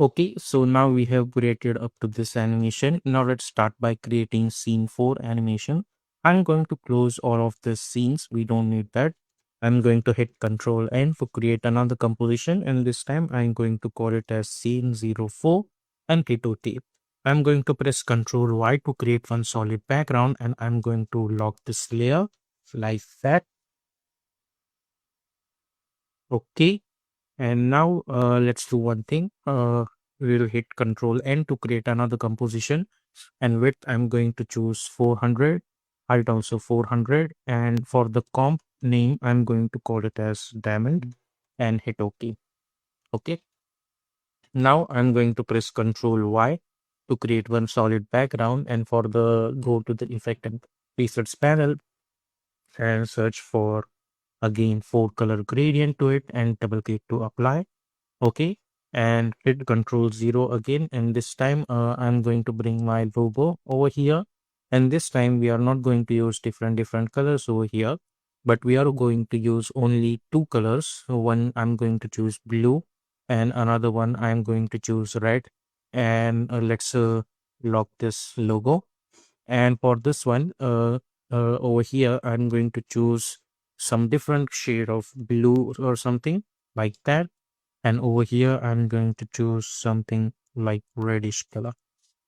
Okay, so now we have created up to this animation. Now let's start by creating scene 4 animation. I'm going to close all of the scenes. We don't need that. I'm going to hit Control N to create another composition, and this time I'm going to call it as scene 04 and hit OK. I'm going to press Control Y to create one solid background, and I'm going to lock this layer like that. Okay. And now let's do one thing. We'll hit Control N to create another composition, and width I'm going to choose 400, height also 400, and for the comp name I'm going to call it as diamond and hit OK. Okay. Now I'm going to press Control Y to create one solid background, and for the go to the effect and presets panel and search for again 4 color gradient to it and double click to apply. Okay, and hit Control 0 again, and this time I'm going to bring my logo over here, and this time we are not going to use different colors over here, but we are going to use only 2 colors. So one I'm going to choose blue, and another one I'm going to choose red, and let's lock this logo. And for this one over here I'm going to choose some different shade of blue or something like that, and over here I'm going to choose something like reddish color.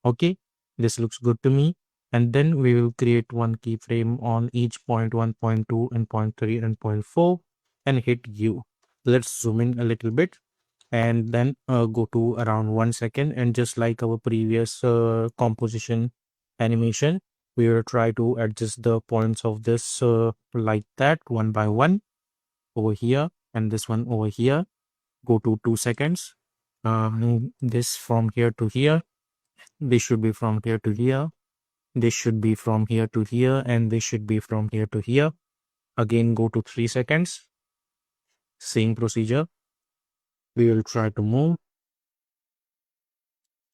Okay, this looks good to me. And then we will create one keyframe on each point 1, point 2, and point 3, and point 4, and hit U. Let's zoom in a little bit, and then go to around 1 second, and just like our previous composition animation, we will try to adjust the points of this like that, one by one, over here, and this one over here. Go to 2 seconds. Move this from here to here. This should be from here to here. This should be from here to here, and this should be from here to here. Again, go to 3 seconds. Same procedure. We will try to move.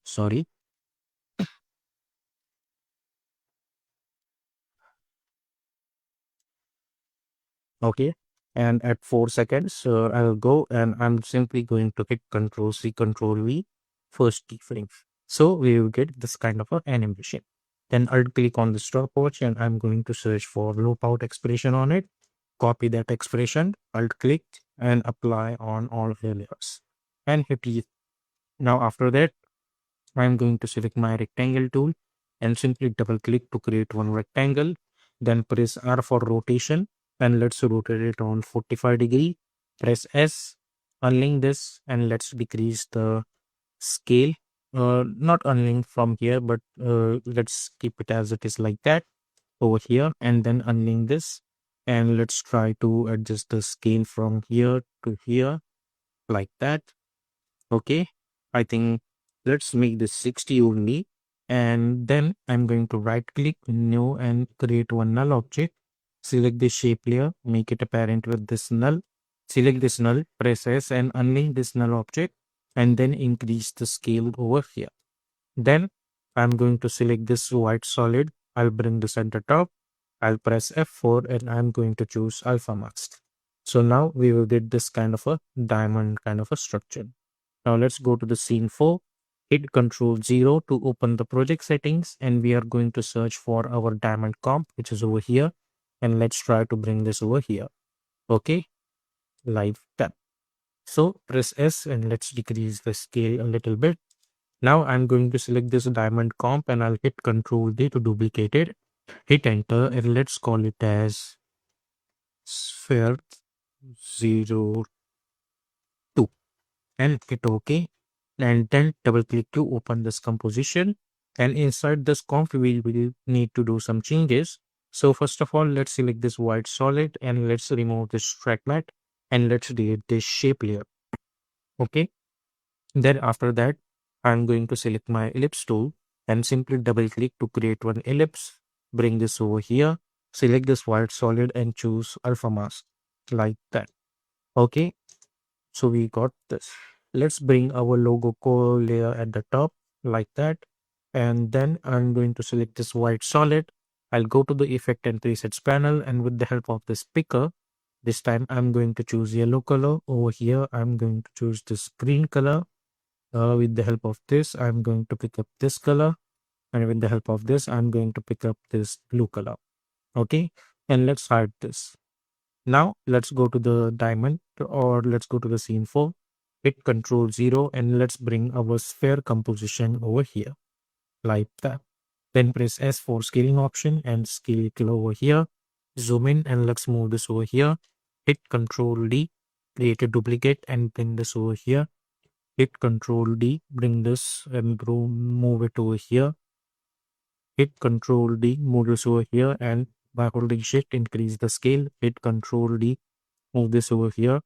Sorry. Okay. And at 4 seconds, I'll go and I'm simply going to hit Control C, Control V, first keyframe. So we will get this kind of an animation. Then I'll click on the stopwatch and I'm going to search for loop out expression on it. Copy that expression, Alt click and apply on all layers and hit E. Now after that, I'm going to select my rectangle tool and simply double click to create one rectangle. Then press R for rotation and let's rotate it on 45 degree. Press S, unlink this and let's decrease the scale. Not unlink from here, but let's keep it as it is like that over here, and then unlink this, and let's try to adjust the scale from here to here like that. Okay, I think let's make this 60 only, and then I'm going to right click new and create one null object. Select the shape layer, make it apparent with this null. Select this null, press S and unlink this null object, and then increase the scale over here. Then I'm going to select this white solid. I'll bring this at the top. I'll press F4 and I'm going to choose alpha mask. So now we will get this kind of a diamond kind of a structure. Now let's go to the scene 4. Hit Control 0 to open the project settings, and we are going to search for our diamond comp, which is over here. And let's try to bring this over here. Okay, like that. So press S and let's decrease the scale a little bit. Now I'm going to select this diamond comp and I'll hit Control D to duplicate it. Hit enter and let's call it as sphere 02 and hit OK. And then double click to open this composition. And inside this comp, we will need to do some changes. So first of all, let's select this white solid and let's remove this track matte and let's delete this shape layer. Okay. Then after that, I'm going to select my ellipse tool and simply double click to create one ellipse. Bring this over here. Select this white solid and choose alpha mask like that. Okay. So we got this. Let's bring our logo core layer at the top like that. And then I'm going to select this white solid. I'll go to the effect and presets panel, and with the help of this picker, this time I'm going to choose yellow color. Over here, I'm going to choose this green color. With the help of this, I'm going to pick up this color, and with the help of this, I'm going to pick up this blue color. Okay, and let's hide this. Now let's go to the diamond, or let's go to the scene 4, hit Control 0, and let's bring our sphere composition over here like that. Then press S for scaling option and scale it over here. Zoom in and let's move this over here. Hit Control D, create a duplicate and bring this over here. Hit Control D, bring this and move it over here. Hit Control D, move this over here, and by holding Shift increase the scale. Hit Control D, move this over here.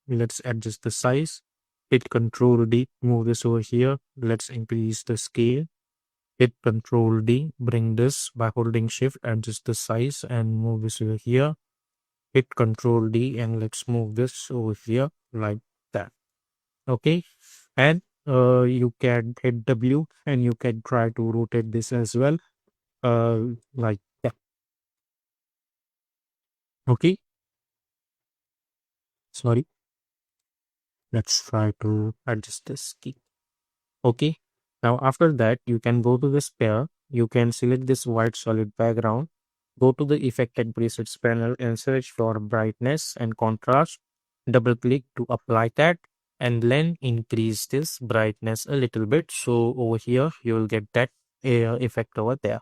Let's adjust the size. Hit Control D, move this over here. Let's increase the scale. Hit Control D, bring this by holding Shift, adjust the size and move this over here. Hit Control D and let's move this over here like that. Okay, and you can hit W and you can try to rotate this as well, like that. Okay, sorry. Let's try to adjust this key. Okay. Now after that, you can go to this pair. You can select this white solid background. Go to the effect and presets panel and search for brightness and contrast. Double click to apply that and then increase this brightness a little bit. So over here, you will get that effect over there.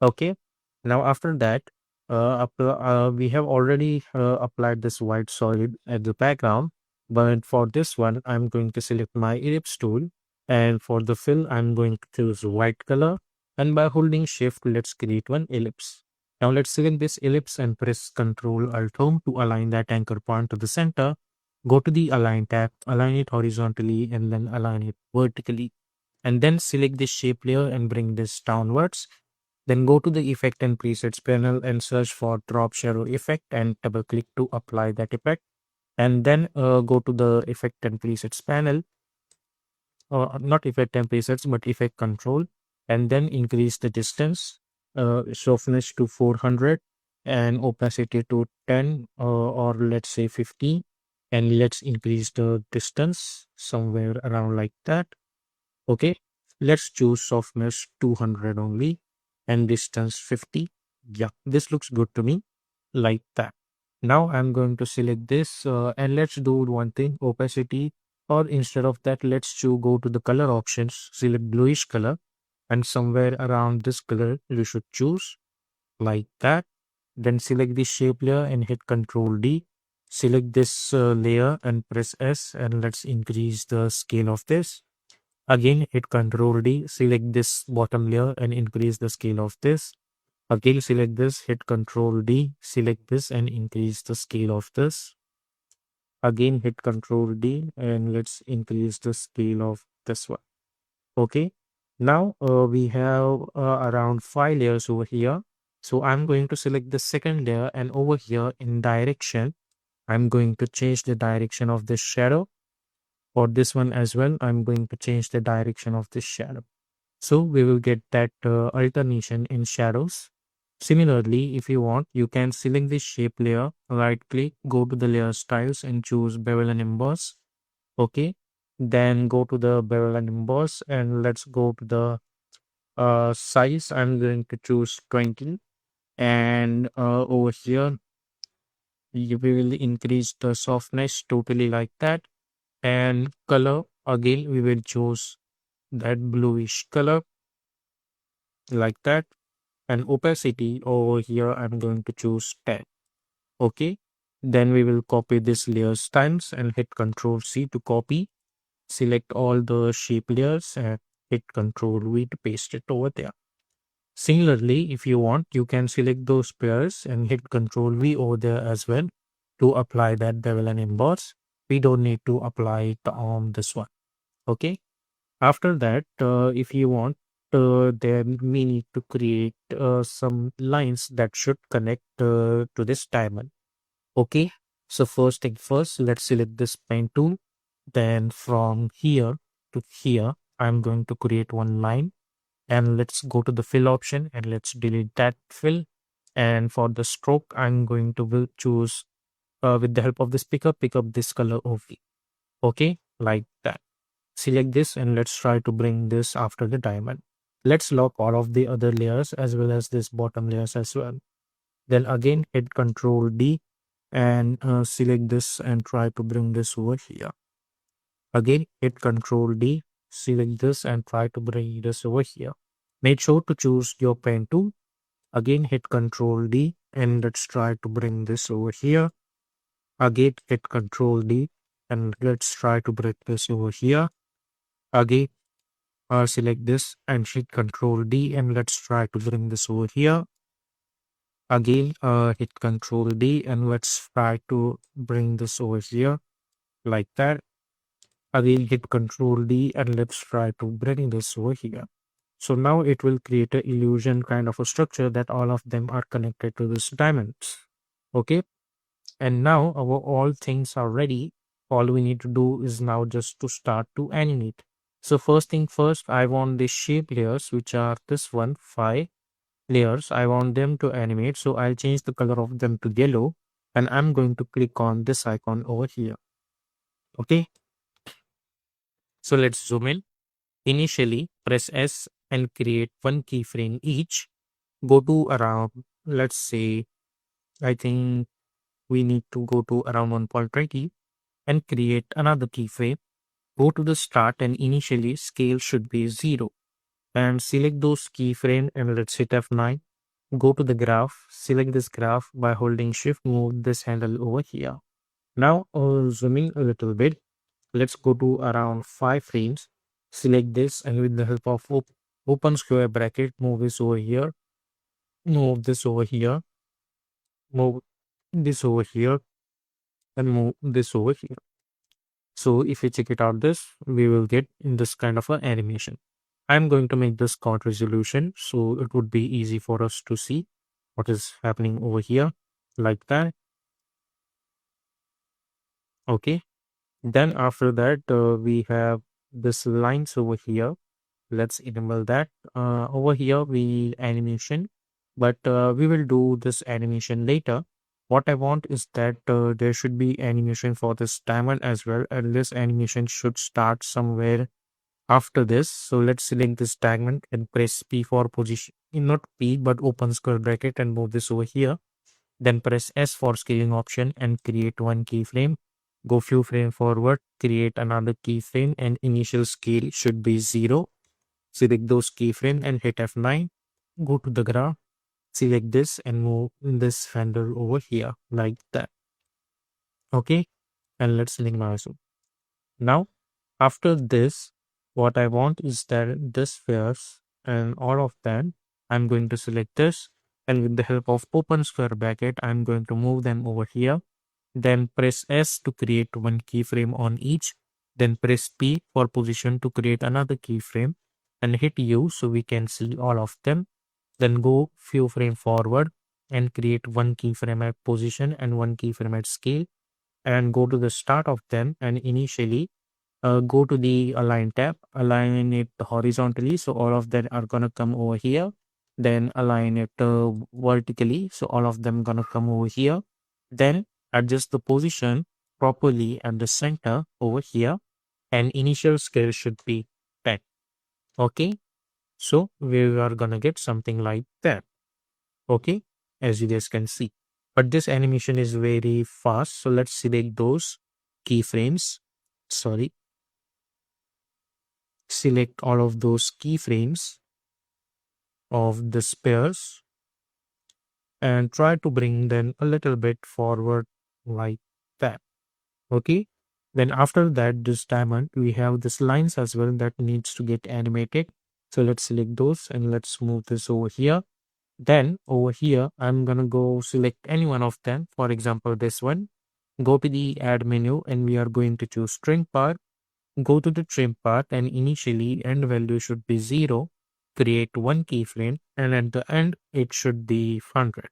Okay. Now after that, we have already applied this white solid at the background. But for this one, I'm going to select my ellipse tool. And for the fill, I'm going to choose white color. And by holding shift, let's create one ellipse. Now let's select this ellipse and press Ctrl Alt Home to align that anchor point to the center. Go to the Align tab, align it horizontally and then align it vertically. And then select this shape layer and bring this downwards. Then go to the Effect and Presets panel and search for Drop Shadow Effect and double click to apply that effect. And then go to the Effect and Presets panel, or not Effect and Presets, but Effect Control, and then increase the distance, softness to 400 and opacity to 10, or let's say 50. And let's increase the distance somewhere around like that. Okay, let's choose softness 200 only and distance 50. Yeah, this looks good to me, like that. Now I'm going to select this and let's do one thing, opacity, or instead of that, let's go to the color options, select bluish color, and somewhere around this color you should choose, like that. Then select the shape layer and hit Control D. Select this layer and press S, and let's increase the scale of this. Again, hit Control D, select this bottom layer and increase the scale of this. Again, select this, hit Control D, select this and increase the scale of this. Again, hit Control D and let's increase the scale of this one. Okay. Now we have around 5 layers over here. So I'm going to select the second layer, and over here in direction, I'm going to change the direction of this shadow. For this one as well, I'm going to change the direction of this shadow. So we will get that alternation in shadows. Similarly, if you want, you can select the shape layer, right click, go to the layer styles and choose bevel and emboss. Okay. Then go to the bevel and emboss and let's go to the size. I'm going to choose 20. And over here, we will increase the softness totally like that. And color, again, we will choose that bluish color like that. And opacity over here, I'm going to choose 10. Okay. Then we will copy this layer styles and hit Control C to copy. Select all the shape layers and hit Control V to paste it over there. Similarly, if you want, you can select those pairs and hit Control V over there as well to apply that bevel and emboss. We don't need to apply it on this one. Okay. After that, if you want, then we need to create some lines that should connect to this diamond. Okay. So first thing first, let's select this pen tool. Then from here to here, I'm going to create one line, and let's go to the fill option and let's delete that fill. And for the stroke, I'm going to will choose with the help of this pick up this color only. Okay, like that. Select this and let's try to bring this after the diamond. Let's lock all of the other layers as well as this bottom layers as well. Then again hit Ctrl D and select this and try to bring this over here. Again hit Ctrl D, select this and try to bring this over here. Make sure to choose your pen tool. Again hit Ctrl D and let's try to bring this over here. Again hit Ctrl D and let's try to bring this over here. Again select this and hit Ctrl D and let's try to bring this over here. Again hit Ctrl D and let's try to bring this over here like that. Again hit Ctrl D and let's try to bring this over here. So now it will create an illusion kind of a structure that all of them are connected to this diamonds. Okay. And now our all things are ready. All we need to do is now just to start to animate. So first thing first, I want the shape layers, which are this one, 5 layers. I want them to animate. So I'll change the color of them to yellow and I'm going to click on this icon over here. Okay. So let's zoom in. Initially, press S and create one keyframe each. Go to around, let's say, I think we need to go to around 1.20 and create another keyframe. Go to the start and initially scale should be 0. And select those keyframe and let's hit F9. Go to the graph, select this graph by holding shift, move this handle over here. Now zooming a little bit, let's go to around 5 frames. Select this and with the help of open square bracket, move this over here, move this over here, move this over here, and move this over here. So if we check it out this, we will get in this kind of an animation. I'm going to make this quad resolution so it would be easy for us to see what is happening over here like that. Okay. Then after that, we have this lines over here. Let's enable that. Over here, we animation, but we will do this animation later. What I want is that there should be animation for this diamond as well, and this animation should start somewhere after this. So let's select this diamond and press P for position, not P, but open square bracket and move this over here. Then press S for scaling option and create one keyframe. Go few frame forward, create another keyframe and initial scale should be 0. Select those keyframe and hit F9. Go to the graph, select this and move this handle over here like that. Okay, and let's select my zoom. Now, after this, what I want is that this spheres and all of them, I'm going to select this and with the help of open square bracket, I'm going to move them over here. Then press S to create one keyframe on each. Then press P for position to create another keyframe and hit U so we can see all of them. Then go few frame forward and create one keyframe at position and one keyframe at scale and go to the start of them and initially go to the align tab, align it horizontally so all of them are gonna come over here. Then align it vertically so all of them gonna come over here. Then adjust the position properly at the center over here and initial scale should be 10. Okay, so we are gonna get something like that. Okay, as you guys can see, but this animation is very fast, so let's select those keyframes. Sorry, select all of those keyframes of the spheres and try to bring them a little bit forward like that. Okay, then after that, this diamond, we have this lines as well that needs to get animated. So let's select those and let's move this over here. Then over here, I'm gonna go select any one of them. For example, this one. Go to the add menu and we are going to choose trim path. Go to the trim path and initially end value should be 0. Create one keyframe and at the end it should be 100.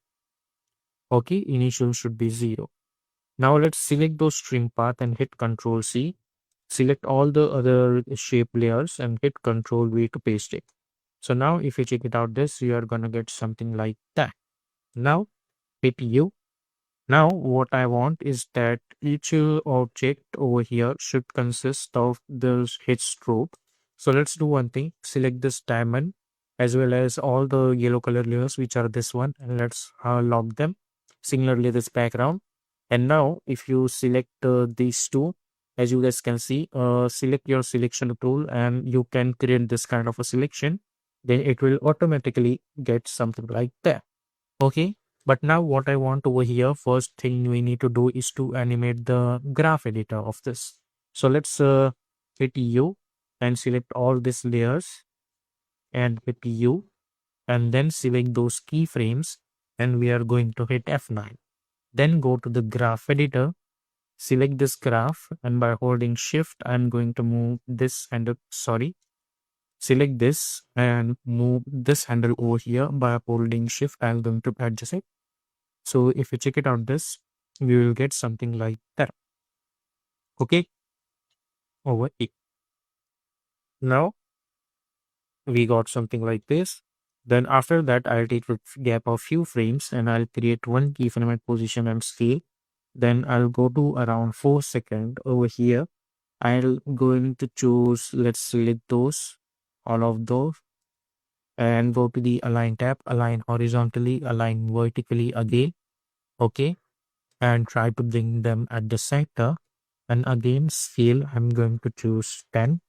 Okay, initial should be 0. Now let's select those trim path and hit Ctrl C. Select all the other shape layers and hit Ctrl V to paste it. So now if you check it out this, you are gonna get something like that. Now hit U. Now, what I want is that each object over here should consist of this heat stroke. So let's do one thing. Select this diamond as well as all the yellow color layers, which are this one, and let's lock them. Similarly, this background. And now, if you select these two, as you guys can see, select your selection tool and you can create this kind of a selection. Then it will automatically get something like that. Okay, but now what I want over here, first thing we need to do is to animate the graph editor of this. So let's hit U and select all these layers and hit U and then select those keyframes and we are going to hit F9. Then go to the graph editor, select this graph and by holding shift, I'm going to move this handle, select this and move this handle over here by holding shift. I'm going to adjust it. So if you check it out this, we will get something like that. Okay, over here. Now we got something like this. Then after that, I'll take a gap of few frames and I'll create one keyframe at position and scale. Then I'll go to around 4 seconds over here. I'll going to choose, let's select those, all of those, and go to the align tab, align horizontally, align vertically again. Okay, and try to bring them at the center. And again, scale, I'm going to choose 10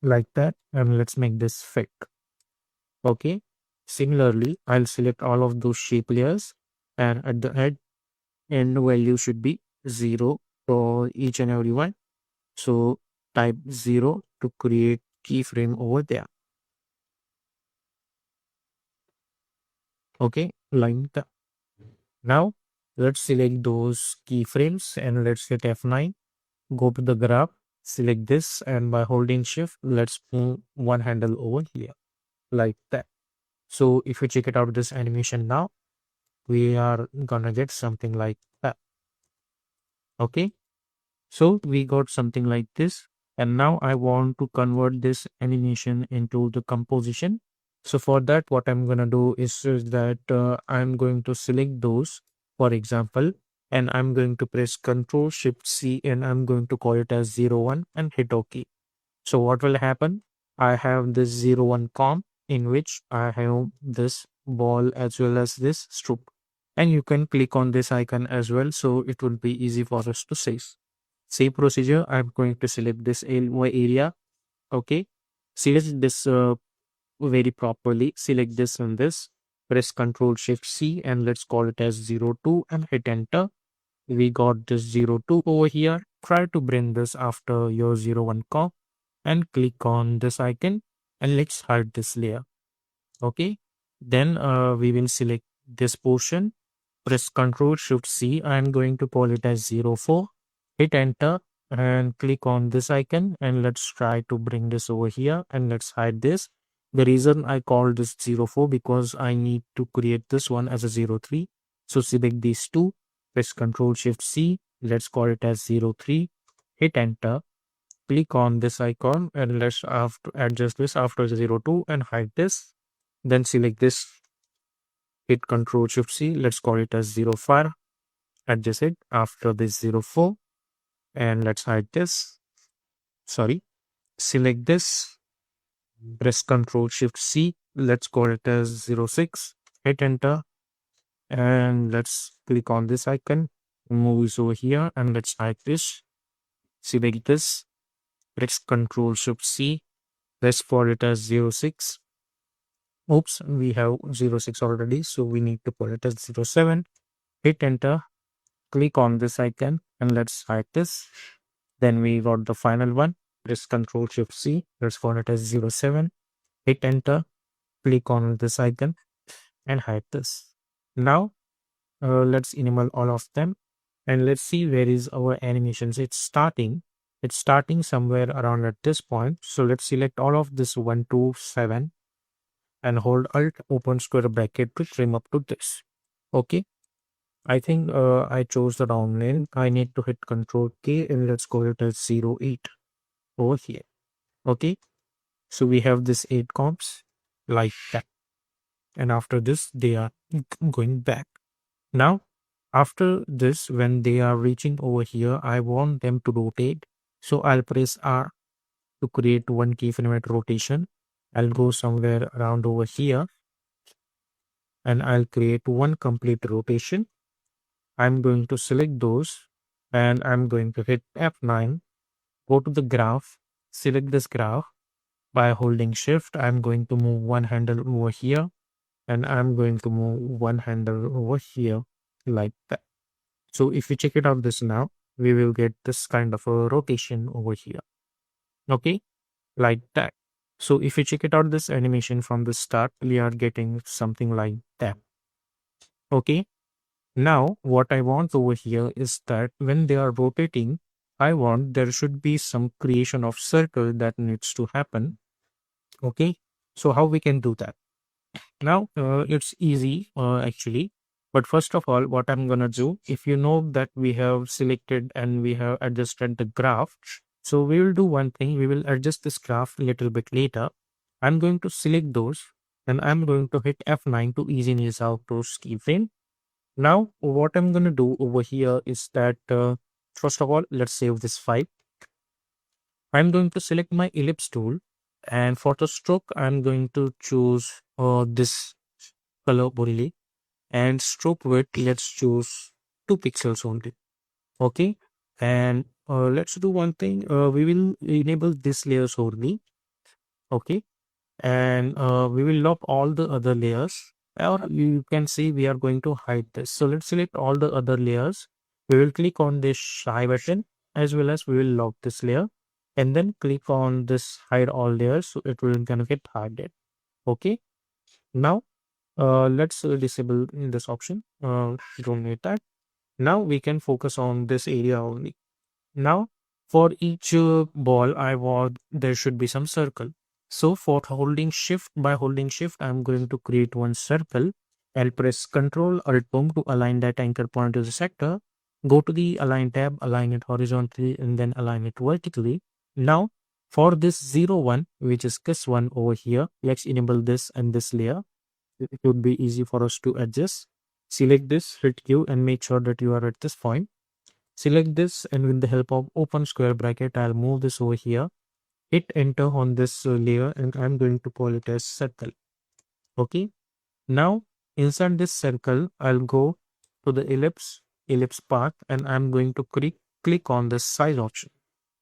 like that. And let's make this fit. Okay. Similarly, I'll select all of those shape layers and at the head end value should be 0 for each and every one. So type 0 to create keyframe over there. Okay, like that. Now let's select those keyframes and let's hit F9. Go to the graph, select this and by holding shift, let's move one handle over here like that. So if you check it out, this animation now, we are gonna get something like that. Okay. So we got something like this. And now I want to convert this animation into the composition. So for that, what I'm gonna do is that I'm going to select those, for example, and I'm going to press Control Shift C and I'm going to call it as 01 and hit OK. So what will happen? I have this 01 comp in which I have this ball as well as this stroke. And you can click on this icon as well. So it will be easy for us to save. Same procedure. I'm going to select this area. Okay. Select this very properly. Select this and this. Press Ctrl Shift C and let's call it as 02 and hit enter. We got this 02 over here. Try to bring this after your 01 comp and click on this icon and let's hide this layer. Okay, then we will select this portion, press Ctrl Shift C. I'm going to call it as 04, hit enter and click on this icon and let's try to bring this over here and let's hide this. The reason I called this 04 because I need to create this one as a 03. So select these two, press Ctrl Shift C, let's call it as 03, hit enter, click on this icon and let's have to adjust this after 02 and hide this. Then select this, hit Ctrl Shift C, let's call it as 05, adjust it after this 04 and let's hide this. Sorry, select this, press Ctrl Shift C, let's call it as 06, hit enter and let's click on this icon, move this over here and let's hide this. Select this, press Ctrl Shift C, let's call it as 06. Oops, we have 06 already, so we need to put it as 07. Hit enter, click on this icon and let's hide this. Then we got the final one. Press Ctrl Shift C. Let's call it as 07. Hit enter, click on this icon and hide this. Now let's enable all of them and let's see where is our animations. It's starting somewhere around at this point. So let's select all of this 1 to 7 and hold Alt open square bracket to trim up to this. Okay. I think I chose the wrong lane. I need to hit Control K and let's call it as 08 over here. Okay. So we have this 8 comps like that. And after this, they are going back. Now After this, when they are reaching over here, I want them to rotate. So I'll press R to create one keyframe at rotation. I'll go somewhere around over here and I'll create one complete rotation. I'm going to select those and I'm going to hit F9, go to the graph, select this graph. By holding shift, I'm going to move one handle over here and I'm going to move one handle over here like that. So if you check it out this now, we will get this kind of a rotation over here. Okay, like that. So if you check it out this animation from the start, we are getting something like that. Okay. Now what I want over here is that when they are rotating, I want there should be some creation of circle that needs to happen. Okay. So how we can do that? Now, it's easy actually. But first of all, what I'm gonna do, if you know that we have selected and we have adjusted the graph, so we will do one thing. We will adjust this graph a little bit later. I'm going to select those and I'm going to hit F9 to easily out those keyframe. Now, what I'm gonna do over here is that first of all, let's save this file. I'm going to select my ellipse tool, and for the stroke, I'm going to choose this color only, and stroke width, let's choose 2 pixels only. Okay, and let's do one thing. We will enable this layers only. Okay, and we will lock all the other layers, or you can see we are going to hide this. So let's select all the other layers. We will click on this shy button, as well as we will lock this layer, and then click on this hide all layers, so it will gonna get hidden. Okay, now let's disable this option. You don't need that. Now we can focus on this area only. Now, for each ball, I want there should be some circle. So for holding shift, by holding shift, I'm going to create one circle. I'll press Control Alt Boom to align that anchor point to the sector. Go to the Align tab, align it horizontally, and then align it vertically. Now, for this 01, which is this one over here, let's enable this and this layer. It would be easy for us to adjust. Select this, hit Q, and make sure that you are at this point. Select this, and with the help of open square bracket, I'll move this over here. Hit enter on this layer, and I'm going to call it as circle. Okay. Now inside this circle, I'll go to the ellipse path, and I'm going to click on the size option.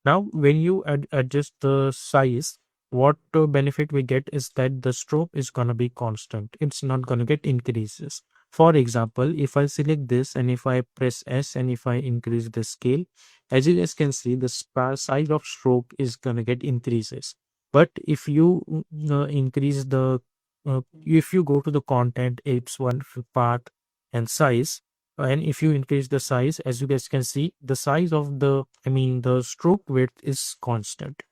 Now, when you adjust the size, what benefit we get is that the stroke is going to be constant. It's not going to get increases. For example, if I select this and if I press S and if I increase the scale, as you guys can see, the size of stroke is going to get increases. But if you increase the, if you go to the content, ellipse one path and size, and if you increase the size, as you guys can see, the size of the stroke width is constant.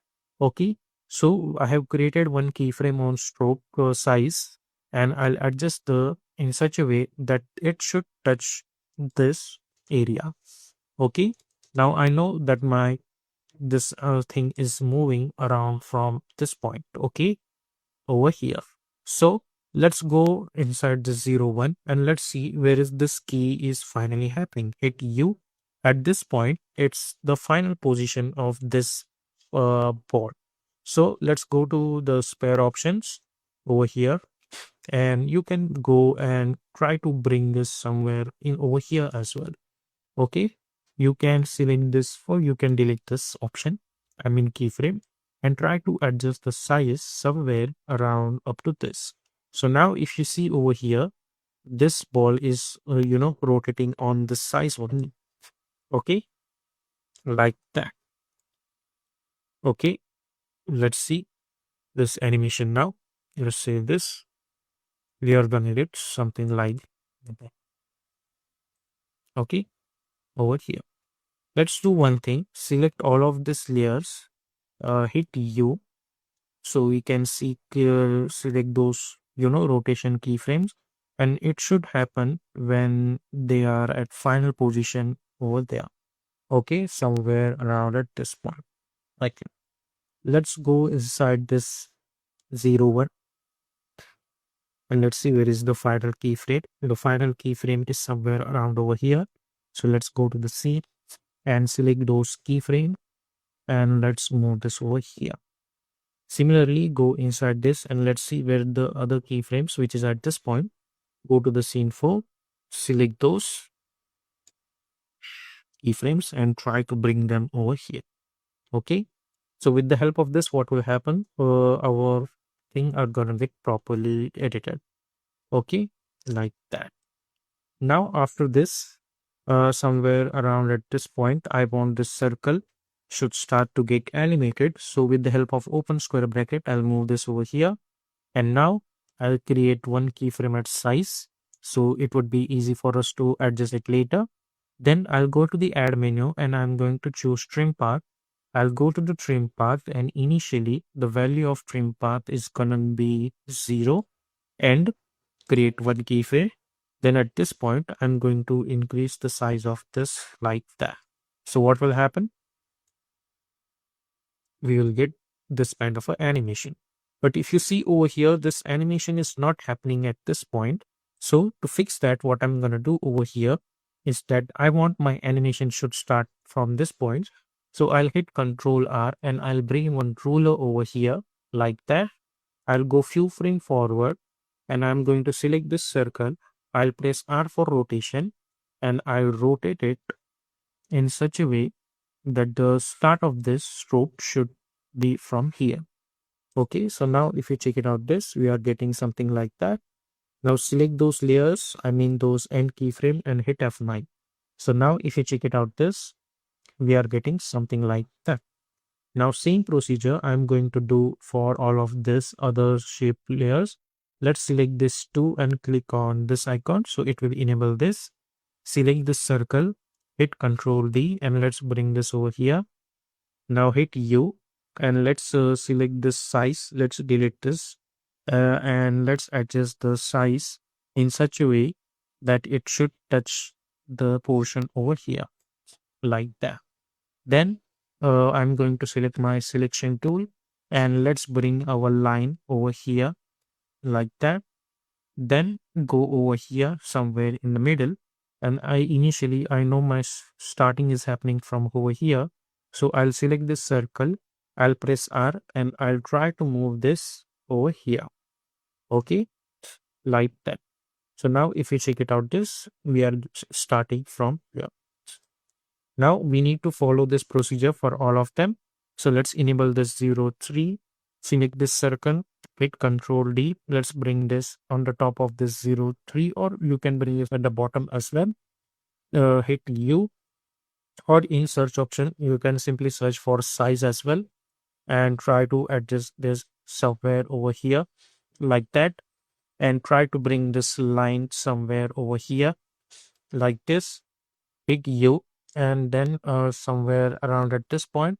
Okay, so I have created one keyframe on stroke size, and I'll adjust the in such a way that it should touch this area. Okay, now I know that my this thing is moving around from this point. Okay, over here. So let's go inside the 01 and let's see where is this key is finally happening. Hit U. At this point, it's the final position of this board. So let's go to the spare options over here, and you can go and try to bring this somewhere in over here as well. Okay, you can select this or you can delete this option, keyframe, and try to adjust the size somewhere around up to this. So now if you see over here, this ball is rotating on the size only. Okay, like that. Okay, let's see this animation now. Let's save this. We are gonna get something like okay over here. Let's do one thing. Select all of these layers. Hit U, so we can see clear. Select those rotation keyframes, and it should happen when they are at final position over there. Okay, somewhere around at this point. Like, let's go inside this 01. And let's see where is the final keyframe. The final keyframe is somewhere around over here. So let's go to the scene and select those keyframe, and let's move this over here. Similarly, go inside this and let's see where the other keyframes, which is at this point. Go to the scene 4, select those keyframes and try to bring them over here. Okay. So with the help of this, what will happen? Our thing are gonna get properly edited. Okay, like that. Now after this, somewhere around at this point, I want this circle should start to get animated. So with the help of open square bracket, I'll move this over here. And now I'll create one keyframe at size. So it would be easy for us to adjust it later. Then I'll go to the add menu and I'm going to choose trim path. I'll go to the trim path and initially the value of trim path is gonna be 0 and create one keyframe. Then at this point, I'm going to increase the size of this like that. So what will happen? We will get this kind of an animation. But if you see over here, this animation is not happening at this point. So to fix that, what I'm going to do over here is that I want my animation should start from this point. So I'll hit Control R and I'll bring one ruler over here like that. I'll go few frame forward and I'm going to select this circle. I'll press R for rotation and I'll rotate it in such a way that the start of this stroke should be from here. Okay, so now if you check it out this, we are getting something like that. Now select those layers, I mean those end keyframe and hit F9. So now if you check it out this, we are getting something like that. Now same procedure I'm going to do for all of this other shape layers. Let's select this 2 and click on this icon. So it will enable this. Select this circle, hit Control D and let's bring this over here. Now hit U and let's select this size. Let's delete this and let's adjust the size in such a way that it should touch the portion over here like that. Then I'm going to select my selection tool and let's bring our line over here like that. Then go over here somewhere in the middle. And I know my starting is happening from over here. So I'll select this circle. I'll press R and I'll try to move this over here. Okay, like that. So now if you check it out this, we are starting from here. Now we need to follow this procedure for all of them. So let's enable this 0, 3, select this circle, hit Control D. Let's bring this on the top of this 0, 3, or you can bring it at the bottom as well. Hit U, or in search option, you can simply search for size as well and try to adjust this somewhere over here like that. And try to bring this line somewhere over here like this. Hit U and then somewhere around at this point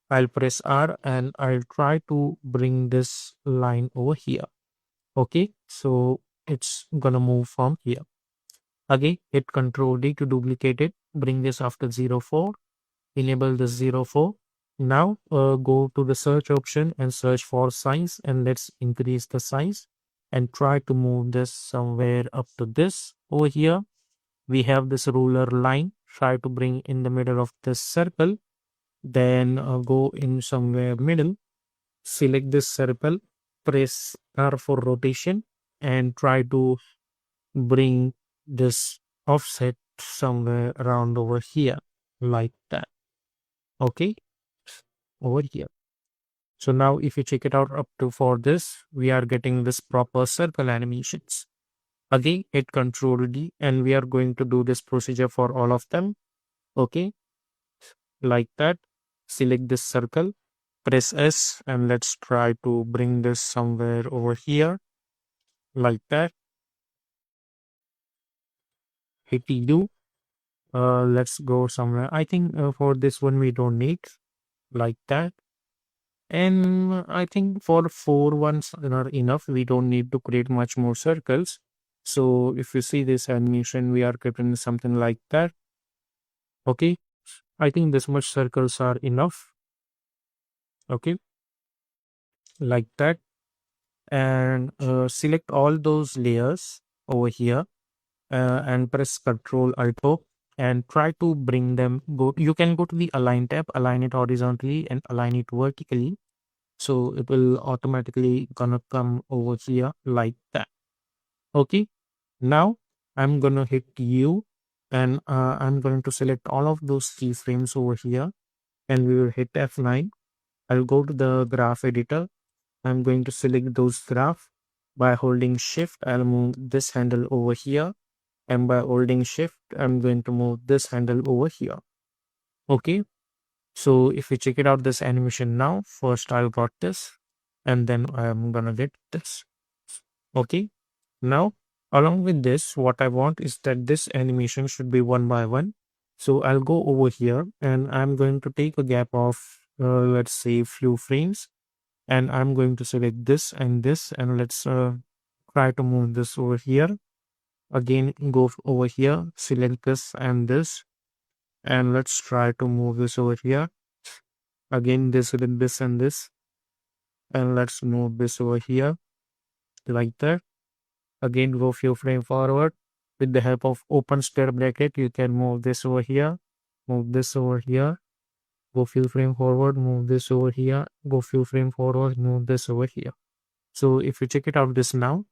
I'll press R and I'll try to bring this line over here. Okay, so it's gonna move from here. Again, hit Control D to duplicate it. Bring this after 04. Enable the 04. Now go to the search option and search for size and let's increase the size and try to move this somewhere up to this over here. We have this ruler line. Try to bring in the middle of this circle. Then go in somewhere middle, select this circle, press R for rotation and try to bring this offset somewhere around over here like that. Okay, over here. So now if you check it out up to for this, we are getting this proper circle animations. Again, hit Control D and we are going to do this procedure for all of them. Okay, like that. Select this circle, press S and let's try to bring this somewhere over here like that. Hit U. Let's go somewhere. I think for this one we don't need like that. And I think for 4 ones are enough. We don't need to create much more circles. So if you see this animation, we are creating something like that. Okay. I think this much circles are enough. Okay. Like that. and select all those layers over here, and press Ctrl Alt and try to bring them. You can go to the Align tab, align it horizontally and align it vertically. So it will automatically gonna come over here like that. Okay. Now I'm gonna hit U, and I'm going to select all of those keyframes over here, and we will hit F9. I'll go to the graph editor. I'm going to select those graph. By holding shift, I'll move this handle over here, and by holding shift, I'm going to move this handle over here. Okay. So if we check it out, this animation now, first I'll got this, and then I'm gonna get this. Okay. Now, along with this, what I want is that this animation should be one by one. So I'll go over here and I'm going to take a gap of, let's say, few frames, and I'm going to select this and this, and let's try to move this over here. Again, go over here, select this and this, and let's try to move this over here. Again, this with this and this, and let's move this over here like that. Again, go few frame forward. With the help of open square bracket, you can move this over here, move this over here, go few frame forward, move this over here, go few frame forward, move this over here. So if you check it out this now,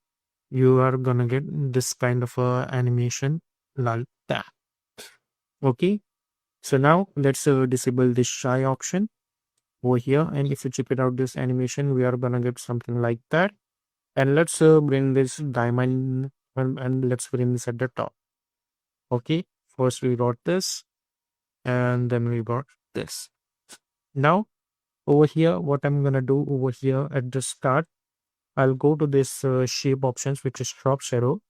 you are gonna get this kind of a animation like that. Okay. So now let's disable this shy option over here. And if you check it out this animation, we are gonna get something like that. And let's bring this diamond and let's bring this at the top. Okay, first we got this and then we got this. Now over here, what I'm gonna do over here at the start, I'll go to this shape options, which is drop shadow,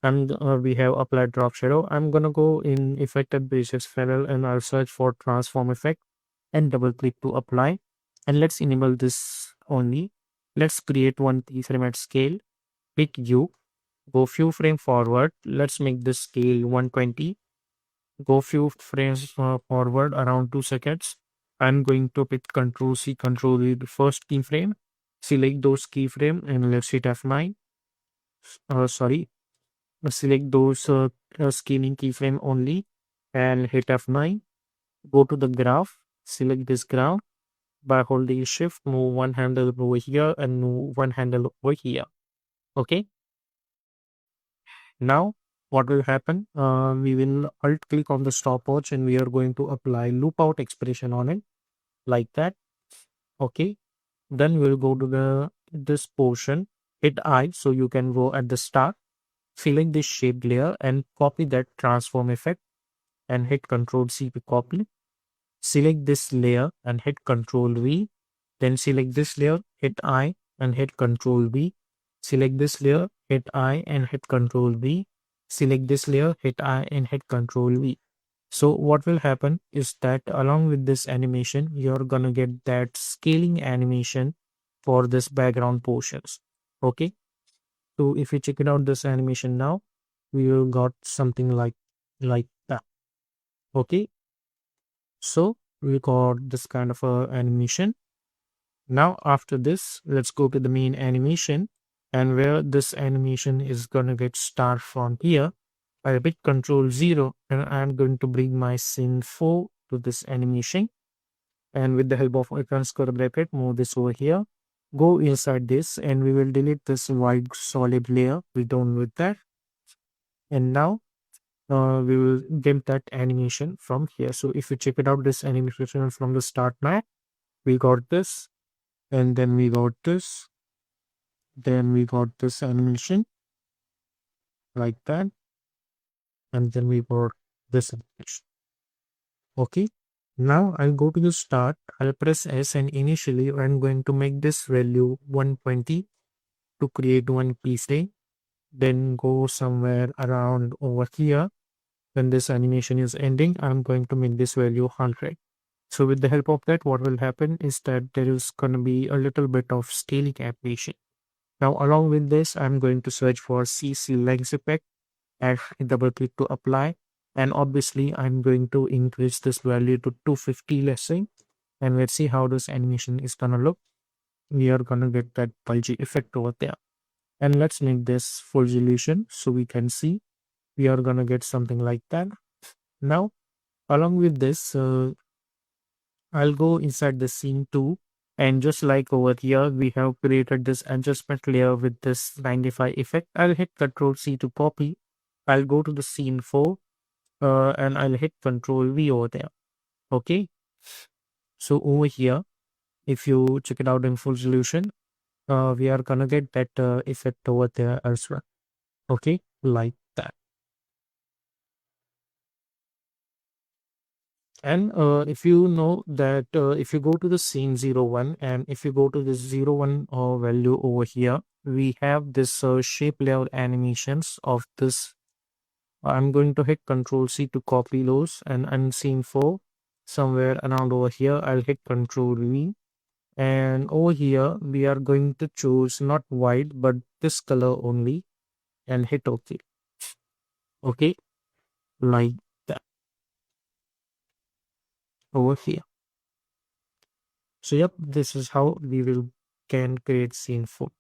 and we have applied drop shadow. I'm gonna go in effect at basis panel and I'll search for transform effect and double click to apply, and let's enable this only. Let's create one keyframe at scale. Pick U, go few frame forward. Let's make this scale 120. Go few frames forward around 2 seconds. I'm going to pick Control C, Control V, the first keyframe. Select those keyframe and let's hit F9. Sorry, select those scaling keyframe only and hit F9. Go to the graph. Select this graph. By holding shift, move one handle over here and move one handle over here. Okay. Now, what will happen? We will alt click on the stopwatch and we are going to apply loop out expression on it like that. Okay. Then we'll go to this portion, hit I, so you can go at the start, select this shape layer and copy that transform effect and hit Control C to copy. Select this layer and hit Control V. Then select this layer, hit I and hit Control V. Select this layer, hit I and hit Control V. Select this layer, hit I and hit Control V. So what will happen is that along with this animation, you're gonna get that scaling animation for this background portions. Okay. So if you check it out, this animation now, we will got something like that. Okay. So we got this kind of a animation. Now after this, let's go to the main animation, and where this animation is gonna get start from here. I hit Control 0 and I'm going to bring my scene 4 to this animation, and with the help of icon square bracket, move this over here. Go inside this and we will delete this white solid layer. We're done with that. And now we will get that animation from here. So if you check it out, this animation from the start now, we got this, and then we got this, then we got this animation like that, and then we got this animation. Okay. Now I'll go to the start. I'll press S and initially I'm going to make this value 120 to create one keyframe. Then go somewhere around over here. When this animation is ending, I'm going to make this value 100. So with the help of that, what will happen is that there is going to be a little bit of scaling animation. Now along with this, I'm going to search for CC length effect and double click to apply. And obviously I'm going to increase this value to 250, let's say, and let's see how this animation is gonna look. we are gonna get that bulgy effect over there. And let's make this full resolution so we can see. We are gonna get something like that. Now, along with this, I'll go inside the scene 2, and just like over here, we have created this adjustment layer with this 95 effect. I'll hit Control C to copy. I'll go to the scene 4, and I'll hit Control V over there. Okay. So over here, if you check it out in full resolution, we are gonna get that effect over there as well. Okay, like that. And if you know that if you go to the scene 01, and if you go to this 01 value over here, we have this shape layout animations of this. I'm going to hit Control C to copy those, and on scene 4, somewhere around over here, I'll hit Control V. And over here, we are going to choose not white, but this color only, and hit OK. Okay, like that over here. So yep, this is how we will can create scene 4.